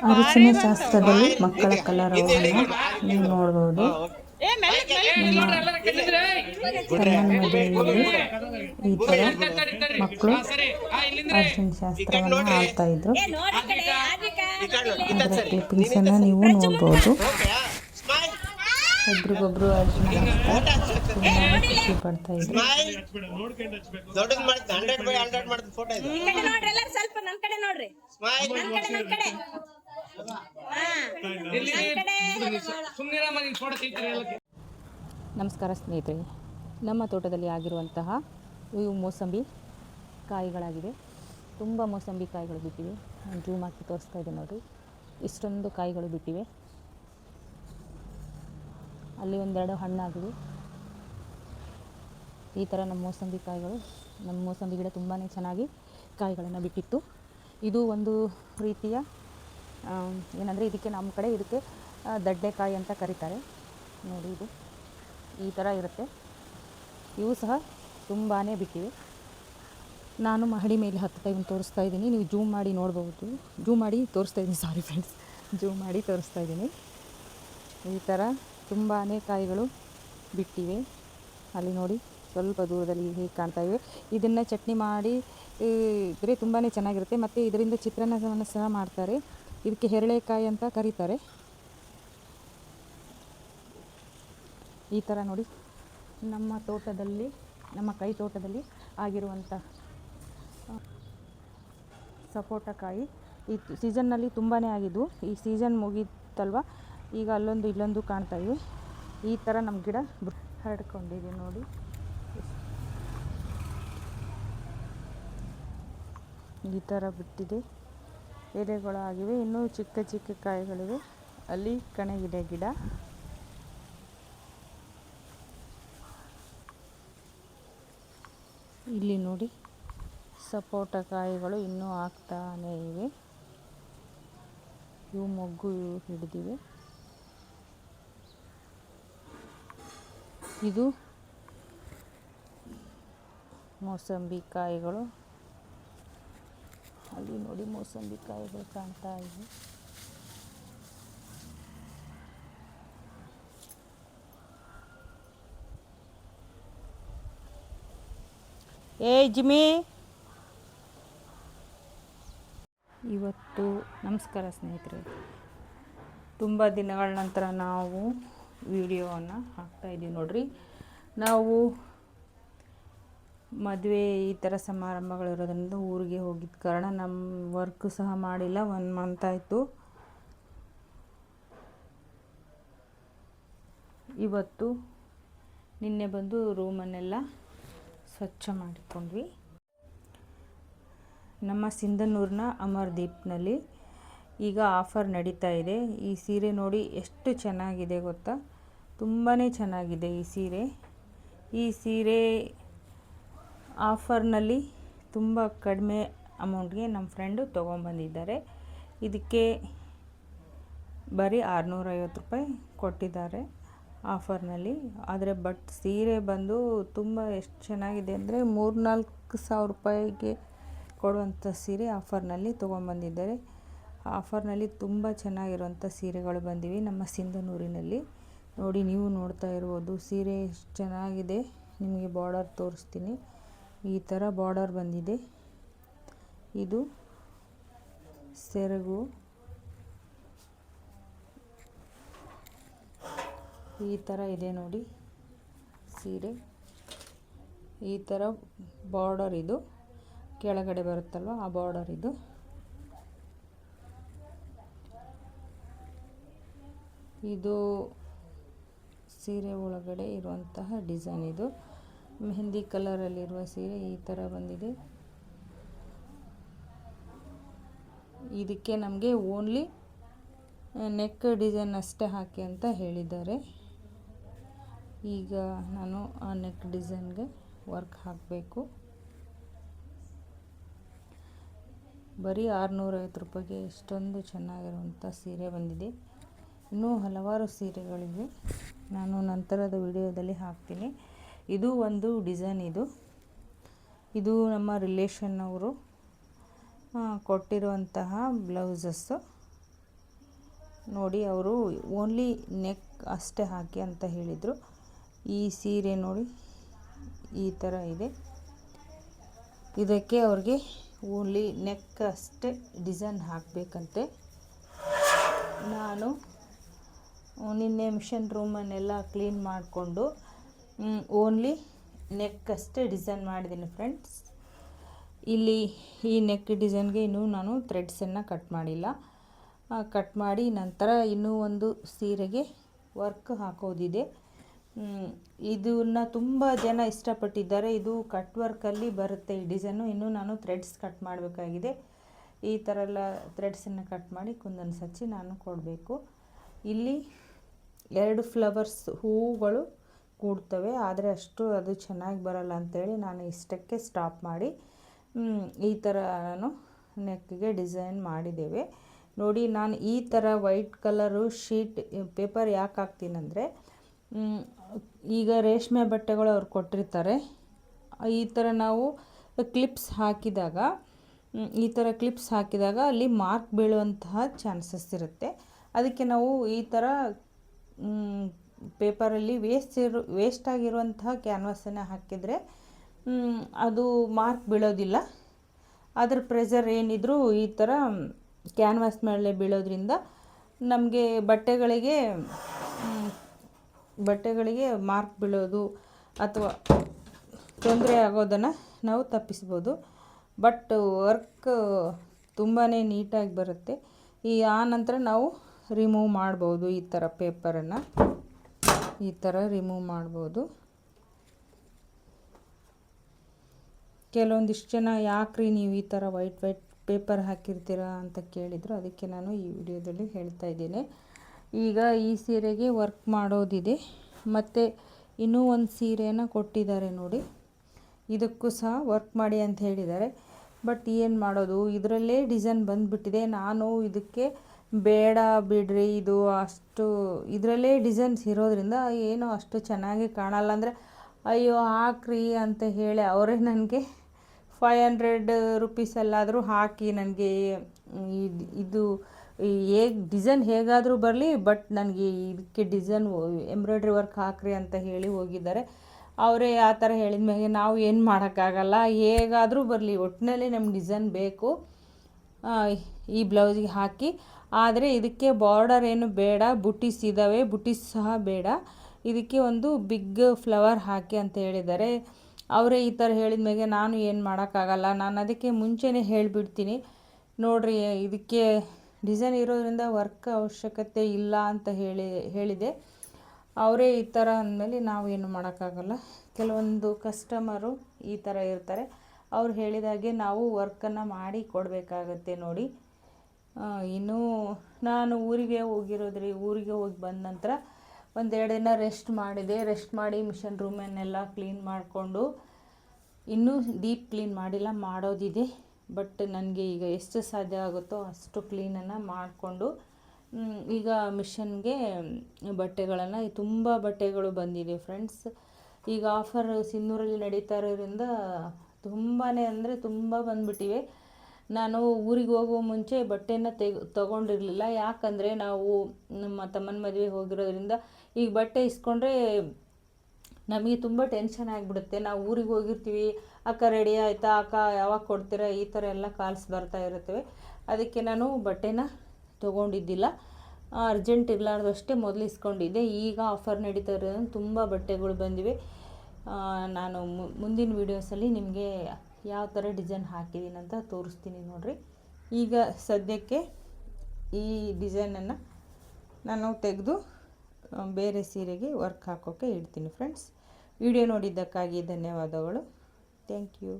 ಅರಿಶಿನ ಶಾಸ್ತ್ರದಲ್ಲಿ ಮಕ್ಕಳ ಕಲರವವನ್ನು ನೀವು ನೋಡಬಹುದು. ನಮ್ಮ ಕಣ್ಣನ ಮದುವೆಯಲ್ಲಿ ಈ ಥರ ಮಕ್ಕಳು ಅರಿಶಿನ ಶಾಸ್ತ್ರವನ್ನು ಆಡ್ತಾ ಇದ್ರು. ಅದರ ಕ್ಲಿಪ್ಪಿಂಗ್ಸನ್ನು ನೀವು ನೋಡ್ಬೋದು. ಒಬ್ರಿಗೊಬ್ರು ಅರಿಶಿನ ತುಂಬಾ ಖುಷಿ ಪಡ್ತಾ ಇದ್ರು. ನಮಸ್ಕಾರ ಸ್ನೇಹಿತರೆ, ನಮ್ಮ ತೋಟದಲ್ಲಿ ಆಗಿರುವಂತಹ ಇವು ಮೋಸಂಬಿ ಕಾಯಿಗಳಾಗಿವೆ. ತುಂಬ ಮೋಸಂಬಿ ಕಾಯಿಗಳು ಬಿಟ್ಟಿವೆ. ನಾನು ಜೂಮ್ ಹಾಕಿ ತೋರಿಸ್ತಾ ಇದ್ದೆ ನೋಡಿರಿ, ಇಷ್ಟೊಂದು ಕಾಯಿಗಳು ಬಿಟ್ಟಿವೆ. ಅಲ್ಲಿ ಒಂದೆರಡು ಹಣ್ಣಾಗಿವೆ. ಈ ಥರ ನಮ್ಮ ಮೋಸಂಬಿ ಗಿಡ ತುಂಬಾ ಚೆನ್ನಾಗಿ ಕಾಯಿಗಳನ್ನು ಬಿಟ್ಟಿತ್ತು. ಇದು ಒಂದು ರೀತಿಯ ಏನಂದರೆ ಇದಕ್ಕೆ ನಮ್ಮ ಕಡೆ ದಡ್ಡೆಕಾಯಿ ಅಂತ ಕರೀತಾರೆ ನೋಡಿ. ಇದು ಈ ಥರ ಇರುತ್ತೆ. ಇವು ಸಹ ತುಂಬಾ ಬಿಟ್ಟಿವೆ. ನಾನು ಮಹಡಿ ಮೇಲೆ ಹತ್ತುತ್ತಾ ಇವನು ತೋರಿಸ್ತಾ ಇದ್ದೀನಿ. ನೀವು ಜೂಮ್ ಮಾಡಿ ನೋಡ್ಬೋದು. ಜೂಮ್ ಮಾಡಿ ತೋರಿಸ್ತಾ ಇದ್ದೀನಿ. ಈ ಥರ ತುಂಬಾ ಕಾಯಿಗಳು ಬಿಟ್ಟಿವೆ. ಅಲ್ಲಿ ನೋಡಿ, ಸ್ವಲ್ಪ ದೂರದಲ್ಲಿ ಹೇಗೆ ಕಾಣ್ತಾ ಇವೆ. ಇದನ್ನು ಚಟ್ನಿ ಮಾಡಿ ಇದ್ರೆ ತುಂಬಾ ಚೆನ್ನಾಗಿರುತ್ತೆ. ಮತ್ತು ಇದರಿಂದ ಚಿತ್ರಾನ್ನವನ್ನು ಸಹ ಮಾಡ್ತಾರೆ. ಇದಕ್ಕೆ ಹೆರಳೆಕಾಯಿ ಅಂತ ಕರೀತಾರೆ. ಈ ಥರ ನೋಡಿ, ನಮ್ಮ ಕೈ ತೋಟದಲ್ಲಿ ಆಗಿರುವಂಥ ಸಪೋಟಕಾಯಿ ಈ ಸೀಸನ್ನಲ್ಲಿ ತುಂಬಾ ಆಗಿದ್ವು. ಈ ಸೀಸನ್ ಮುಗೀತಲ್ವ, ಈಗ ಅಲ್ಲೊಂದು ಇಲ್ಲೊಂದು ಕಾಣ್ತಾ ಇವೆ. ಈ ಥರ ನಮ್ಮ ಗಿಡ ಹರಡ್ಕೊಂಡಿದೆ ನೋಡಿ. ಈ ಥರ ಬಿಟ್ಟಿದೆ, ಎಲೆಗಳು ಆಗಿವೆ. ಇನ್ನೂ ಚಿಕ್ಕ ಚಿಕ್ಕ ಕಾಯಿಗಳಿವೆ. ಅಲ್ಲಿ ಕಣಗಿದೆ ಗಿಡ. ಇಲ್ಲಿ ನೋಡಿ, ಸಪೋಟ ಕಾಯಿಗಳು ಇನ್ನೂ ಆಗ್ತಾನೇ ಇವೆ. ಇವು ಮೊಗ್ಗು ಹಿಡಿದಿವೆ. ಇದು ಮೋಸಂಬಿ ಕಾಯಿಗಳು. ಅಲ್ಲಿ ನೋಡಿ, ಮೋಸಂಬಿ ಕಾಯಿಗಳು ಕಾಣ್ತಾ ಇವೆ. ಜಿಮ್ಮಿ, ಇವತ್ತು ನಮಸ್ಕಾರ ಸ್ನೇಹಿತರೆ. ತುಂಬ ದಿನಗಳ ನಂತರ ನಾವು ವಿಡಿಯೋವನ್ನು ಹಾಕ್ತಾಯಿದ್ದೀವಿ ನೋಡ್ರಿ. ನಾವು ಮದುವೆ ಈ ಥರ ಸಮಾರಂಭಗಳಿರೋದ್ರಿಂದ ಊರಿಗೆ ಹೋಗಿದ್ದ ಕಾರಣ ನಮ್ಮ ವರ್ಕ್ ಸಹ ಮಾಡಿಲ್ಲ. 1 ಮಂತ್ ಆಯಿತು. ಇವತ್ತು ನಿನ್ನೆ ಬಂದು ರೂಮನ್ನೆಲ್ಲ ಸ್ವಚ್ಛ ಮಾಡಿಕೊಂಡ್ವಿ. ನಮ್ಮ ಸಿಂಧನೂರಿನ ಅಮರ್ದೀಪ್ನಲ್ಲಿ ಈಗ ಆಫರ್ ನಡೀತಾ ಇದೆ. ಈ ಸೀರೆ ನೋಡಿ ಎಷ್ಟು ಚೆನ್ನಾಗಿದೆ ಗೊತ್ತಾ, ತುಂಬಾ ಚೆನ್ನಾಗಿದೆ ಈ ಸೀರೆ. ಈ ಸೀರೆ ಆಫರ್ನಲ್ಲಿ ತುಂಬ ಕಡಿಮೆ ಅಮೌಂಟ್ಗೆ ನಮ್ಮ ಫ್ರೆಂಡು ತೊಗೊಂಬಂದಿದ್ದಾರೆ. ಇದಕ್ಕೆ ಬರೀ 650 ರೂಪಾಯಿ ಕೊಟ್ಟಿದ್ದಾರೆ ಆಫರ್ನಲ್ಲಿ. ಆದರೆ ಸೀರೆ ಬಂದು ತುಂಬ ಎಷ್ಟು ಚೆನ್ನಾಗಿದೆ ಅಂದರೆ 3-4 ಸಾವಿರ ರೂಪಾಯಿಗೆ ಕೊಡುವಂಥ ಸೀರೆ ಆಫರ್ನಲ್ಲಿ ತೊಗೊಂಬಂದಿದ್ದಾರೆ. ಆಫರ್ನಲ್ಲಿ ತುಂಬ ಚೆನ್ನಾಗಿರುವಂಥ ಸೀರೆಗಳು ಬಂದಿವೆ ನಮ್ಮ ಸಿಂಧನೂರಿನಲ್ಲಿ. ನೋಡಿ, ನೀವು ನೋಡ್ತಾ ಇರ್ಬೋದು ಸೀರೆ ಎಷ್ಟು ಚೆನ್ನಾಗಿದೆ. ನಿಮಗೆ ಬಾರ್ಡರ್ ತೋರಿಸ್ತೀನಿ. ಈ ಥರ ಬಾರ್ಡರ್ ಬಂದಿದೆ. ಇದು ಸೆರಗು. ಈ ಥರ ಇದೆ ನೋಡಿ ಸೀರೆ. ಈ ಥರ ಬಾರ್ಡರ್, ಇದು ಕೆಳಗಡೆ ಬರುತ್ತಲ್ವ ಆ ಬಾರ್ಡರ್. ಇದು ಸೀರೆ ಒಳಗಡೆ ಇರುವಂತಹ ಡಿಸೈನ್. ಇದು ಮೆಹಂದಿ ಕಲರಲ್ಲಿರುವ ಸೀರೆ ಈ ಥರ ಬಂದಿದೆ. ಇದಕ್ಕೆ ನಮಗೆ ಓನ್ಲಿ ನೆಕ್ ಡಿಸೈನ್ ಅಷ್ಟೇ ಹಾಕಿ ಅಂತ ಹೇಳಿದ್ದಾರೆ. ಈಗ ನಾನು ಆ ನೆಕ್ ಡಿಸೈನ್ಗೆ ವರ್ಕ್ ಹಾಕಬೇಕು. ಬರೀ 650 ರೂಪಾಯಿಗೆ ಎಷ್ಟೊಂದು ಚೆನ್ನಾಗಿರುವಂಥ ಸೀರೆ ಬಂದಿದೆ. ಇನ್ನೂ ಹಲವಾರು ಸೀರೆಗಳಿವೆ, ನಾನು ನಂತರದ ವಿಡಿಯೋದಲ್ಲಿ ಹಾಕ್ತೀನಿ. ಇದು ಒಂದು ಡಿಸೈನ್. ಇದು ಇದು ನಮ್ಮ ರಿಲೇಷನ್ ಅವರು ಕೊಟ್ಟಿರುವಂತಹ ಬ್ಲೌಸಸ್ಸು ನೋಡಿ. ಅವರು ಓನ್ಲಿ ನೆಕ್ ಅಷ್ಟೇ ಹಾಕಿ ಅಂತ ಹೇಳಿದರು. ಈ ಸೀರೆ ನೋಡಿ ಈ ಥರ ಇದೆ. ಇದಕ್ಕೆ ಅವ್ರಿಗೆ ಓನ್ಲಿ ನೆಕ್ ಅಷ್ಟೇ ಡಿಸೈನ್ ಹಾಕಬೇಕಂತೆ. ನಾನು ನಿನ್ನೆ ಮಿಷನ್ ರೂಮನ್ನೆಲ್ಲ ಕ್ಲೀನ್ ಮಾಡಿಕೊಂಡು ಓನ್ಲಿ ನೆಕ್ ಅಷ್ಟೇ ಡಿಸೈನ್ ಮಾಡಿದ್ದೀನಿ ಫ್ರೆಂಡ್ಸ್. ಇಲ್ಲಿ ಈ ನೆಕ್ ಡಿಸೈನ್ಗೆ ಇನ್ನೂ ನಾನು ಥ್ರೆಡ್ಸನ್ನು ಕಟ್ ಮಾಡಿಲ್ಲ. ಕಟ್ ಮಾಡಿ ನಂತರ ಇನ್ನೂ ಒಂದು ಸೀರೆಗೆ ವರ್ಕ್ ಹಾಕೋದಿದೆ. ಇದನ್ನು ತುಂಬ ಜನ ಇಷ್ಟಪಟ್ಟಿದ್ದಾರೆ. ಇದು ಕಟ್ ವರ್ಕಲ್ಲಿ ಬರುತ್ತೆ ಈ ಡಿಸೈನು. ಇನ್ನೂ ನಾನು ಥ್ರೆಡ್ಸ್ ಕಟ್ ಮಾಡಬೇಕಾಗಿದೆ. ಈ ಥರ ಎಲ್ಲ ಥ್ರೆಡ್ಸನ್ನು ಕಟ್ ಮಾಡಿ ಕುಂದನ್ ಹಚ್ಚಿ ನಾನು ಕೊಡಬೇಕು. ಇಲ್ಲಿ 2 ಫ್ಲವರ್ಸ್ ಹೂವುಗಳು ಕೂಡ್ತವೆ, ಆದರೆ ಅಷ್ಟು ಅದು ಚೆನ್ನಾಗಿ ಬರಲ್ಲ ಅಂಥೇಳಿ ನಾನು ಇಷ್ಟಕ್ಕೆ ಸ್ಟಾಪ್ ಮಾಡಿ ಈ ಥರ ನಾನು ನೆಕ್ಗೆ ಡಿಸೈನ್ ಮಾಡಿದ್ದೇವೆ ನೋಡಿ. ನಾನು ಈ ಥರ ವೈಟ್ ಕಲರು ಶೀಟ್ ಪೇಪರ್ ಯಾಕೆ ಹಾಕ್ತೀನಂದರೆ, ಈಗ ರೇಷ್ಮೆ ಬಟ್ಟೆಗಳು ಅವ್ರು ಕೊಟ್ಟಿರ್ತಾರೆ. ಈ ಥರ ನಾವು ಕ್ಲಿಪ್ಸ್ ಹಾಕಿದಾಗ ಅಲ್ಲಿ ಮಾರ್ಕ್ ಬೀಳುವಂತಹ ಚಾನ್ಸಸ್ ಇರುತ್ತೆ. ಅದಕ್ಕೆ ನಾವು ಈ ಥರ ಪೇಪರಲ್ಲಿ ವೇಸ್ಟ್ ಆಗಿರುವಂತಹ ಕ್ಯಾನ್ವಾಸನ್ನು ಹಾಕಿದರೆ ಅದು ಮಾರ್ಕ್ ಬೀಳೋದಿಲ್ಲ. ಅದರ ಪ್ರೆಷರ್ ಏನಿದ್ರೂ ಈ ಥರ ಕ್ಯಾನ್ವಾಸ್ ಮೇಲೆ ಬೀಳೋದ್ರಿಂದ ನಮಗೆ ಬಟ್ಟೆಗಳಿಗೆ ಮಾರ್ಕ್ ಬೀಳೋದು ಅಥವಾ ತೊಂದರೆ ಆಗೋದನ್ನು ನಾವು ತಪ್ಪಿಸ್ಬೋದು. ಬಟ್ ವರ್ಕ್ ತುಂಬಾ ನೀಟಾಗಿ ಬರುತ್ತೆ. ಆ ನಂತರ ನಾವು ರಿಮೂವ್ ಮಾಡ್ಬೋದು. ಈ ಥರ ಪೇಪರನ್ನು ಈ ಥರ ರಿಮೂವ್ ಮಾಡ್ಬೋದು. ಕೆಲವೊಂದಿಷ್ಟು ಜನ ಯಾಕ್ರಿ ನೀವು ಈ ಥರ ವೈಟ್ ಪೇಪರ್ ಹಾಕಿರ್ತೀರಾ ಅಂತ ಕೇಳಿದರು. ಅದಕ್ಕೆ ನಾನು ಈ ವಿಡಿಯೋದಲ್ಲಿ ಹೇಳ್ತಾ ಇದ್ದೇನೆ. ಈಗ ಈ ಸೀರೆಗೆ ವರ್ಕ್ ಮಾಡೋದಿದೆ. ಮತ್ತು ಇನ್ನೂ ಒಂದು ಸೀರೆಯನ್ನು ಕೊಟ್ಟಿದ್ದಾರೆ ನೋಡಿ. ಇದಕ್ಕೂ ಸಹ ವರ್ಕ್ ಮಾಡಿ ಅಂತ ಹೇಳಿದ್ದಾರೆ. ಬಟ್ ಏನು ಮಾಡೋದು, ಇದರಲ್ಲೇ ಡಿಸೈನ್ ಬಂದುಬಿಟ್ಟಿದೆ. ನಾನು ಇದಕ್ಕೆ ಬೇಡ ಬಿಡ್ರಿ, ಇದು ಅಷ್ಟು ಇದರಲ್ಲೇ ಡಿಸೈನ್ಸ್ ಇರೋದ್ರಿಂದ ಏನೋ ಅಷ್ಟು ಚೆನ್ನಾಗಿ ಕಾಣಲ್ಲ ಅಂದರೆ ಅಯ್ಯೋ ಹಾಕ್ರಿ ಅಂತ ಹೇಳಿ ಅವರೇ ನನಗೆ 500 ರುಪೀಸಲ್ಲಾದರೂ ಹಾಕಿ ನನಗೆ ಇದು ಡಿಸೈನ್ ಹೇಗಾದರೂ ಬರಲಿ, ಬಟ್ ನನಗೆ ಇದಕ್ಕೆ ಡಿಸೈನ್ ಎಂಬ್ರಾಯ್ಡ್ರಿ ವರ್ಕ್ ಹಾಕ್ರಿ ಅಂತ ಹೇಳಿ ಹೋಗಿದ್ದಾರೆ. ಅವರೇ ಆ ಥರ ಹೇಳಿದ ಮೇಲೆ ನಾವು ಏನು ಮಾಡೋಕ್ಕಾಗಲ್ಲ. ಹೇಗಾದರೂ ಬರಲಿ, ಒಟ್ಟಿನಲ್ಲಿ ನಮ್ಗೆ ಡಿಸೈನ್ ಬೇಕು ಈ ಬ್ಲೌಸಿಗೆ ಹಾಕಿ. ಆದರೆ ಇದಕ್ಕೆ ಬಾರ್ಡರ್ ಏನು ಬೇಡ, ಬುಟೀಸ್ ಇದ್ದಾವೆ, ಬುಟೀಸ್ ಸಹ ಬೇಡ. ಇದಕ್ಕೆ ಒಂದು ಬಿಗ್ ಫ್ಲವರ್ ಹಾಕಿ ಅಂತ ಹೇಳಿದ್ದಾರೆ. ಅವರೇ ಈ ಥರ ಹೇಳಿದ ಮೇಲೆ ನಾನು ಏನು ಮಾಡೋಕ್ಕಾಗಲ್ಲ. ನಾನು ಅದಕ್ಕೆ ಮುಂಚೆನೇ ಹೇಳಿಬಿಡ್ತೀನಿ ನೋಡಿರಿ, ಇದಕ್ಕೆ ಡಿಸೈನ್ ಇರೋದ್ರಿಂದ ವರ್ಕ್ ಅವಶ್ಯಕತೆ ಇಲ್ಲ ಅಂತ ಹೇಳಿದೆ. ಅವರೇ ಈ ಥರ ಅಂದಮೇಲೆ ನಾವು ಏನು ಮಾಡೋಕ್ಕಾಗಲ್ಲ. ಕೆಲವೊಂದು ಕಸ್ಟಮರು ಈ ಥರ ಇರ್ತಾರೆ. ಅವ್ರು ಹೇಳಿದಾಗೆ ನಾವು ವರ್ಕನ್ನು ಮಾಡಿ ಕೊಡಬೇಕಾಗತ್ತೆ ನೋಡಿ. ಇನ್ನೂ ನಾನು ಊರಿಗೆ ಹೋಗಿ ಬಂದ ನಂತರ 1-2 ದಿನ ರೆಸ್ಟ್ ಮಾಡಿ ಮಿಷನ್ ರೂಮನ್ನೆಲ್ಲ ಕ್ಲೀನ್ ಮಾಡಿಕೊಂಡು, ಇನ್ನೂ ಡೀಪ್ ಕ್ಲೀನ್ ಮಾಡಿಲ್ಲ, ಮಾಡೋದಿದೆ. ಬಟ್ ನನಗೆ ಈಗ ಎಷ್ಟು ಸಾಧ್ಯ ಆಗುತ್ತೋ ಅಷ್ಟು ಕ್ಲೀನನ್ನು ಮಾಡಿಕೊಂಡು ಈಗ ಮಿಷನ್ಗೆ ಬಟ್ಟೆಗಳನ್ನು ತುಂಬ ಬಟ್ಟೆಗಳು ಬಂದಿದೆ ಫ್ರೆಂಡ್ಸ್. ಈಗ ಆಫರ್ ಸಿನ್ನೂರಲ್ಲಿ ನಡೀತಾ ಇರೋದ್ರಿಂದ ತುಂಬಾ ಅಂದರೆ ತುಂಬ ಬಂದುಬಿಟ್ಟಿವೆ. ನಾನು ಊರಿಗೆ ಹೋಗುವ ಮುಂಚೆ ಬಟ್ಟೆನ ತೊಗೊಂಡಿರಲಿಲ್ಲ. ಯಾಕಂದರೆ ನಾವು ನಮ್ಮ ತಮ್ಮನ ಮದುವೆ ಹೋಗಿರೋದ್ರಿಂದ ಈಗ ಬಟ್ಟೆ ಇಸ್ಕೊಂಡ್ರೆ ನಮಗೆ ತುಂಬ ಟೆನ್ಷನ್ ಆಗಿಬಿಡುತ್ತೆ. ನಾವು ಊರಿಗೆ ಹೋಗಿರ್ತೀವಿ, ಅಕ್ಕ ರೆಡಿ ಆಯಿತಾ, ಅಕ್ಕ ಯಾವಾಗ ಕೊಡ್ತೀರಾ, ಈ ಥರ ಎಲ್ಲ ಕಾಲ್ಸ್ ಬರ್ತಾ ಇರುತ್ತವೆ. ಅದಕ್ಕೆ ನಾನು ಬಟ್ಟೆನ ತೊಗೊಂಡಿದ್ದಿಲ್ಲ. ಅರ್ಜೆಂಟ್ ಇರಲಾರ್ದಷ್ಟೇ ಮೊದಲು ಇಸ್ಕೊಂಡಿದ್ದೆ. ಈಗ ಆಫರ್ ನಡೀತಾ ಇರೋದ್ರಿಂದ ತುಂಬ ಬಟ್ಟೆಗಳು ಬಂದಿವೆ. ನಾನು ಮುಂದಿನ ವೀಡಿಯೋಸಲ್ಲಿ ನಿಮಗೆ ಯಾವ ಥರ ಡಿಸೈನ್ ಹಾಕಿದ್ದೀನಿ ಅಂತ ತೋರಿಸ್ತೀನಿ ನೋಡಿರಿ. ಈಗ ಸದ್ಯಕ್ಕೆ ಈ ಡಿಸೈನನ್ನು ನಾನು ತೆಗೆದು ಬೇರೆ ಸೀರೆಗೆ ವರ್ಕ್ ಹಾಕೋಕ್ಕೆ ಇಡ್ತೀನಿ ಫ್ರೆಂಡ್ಸ್. ವಿಡಿಯೋ ನೋಡಿದ್ದಕ್ಕಾಗಿ ಧನ್ಯವಾದಗಳು. Thank you.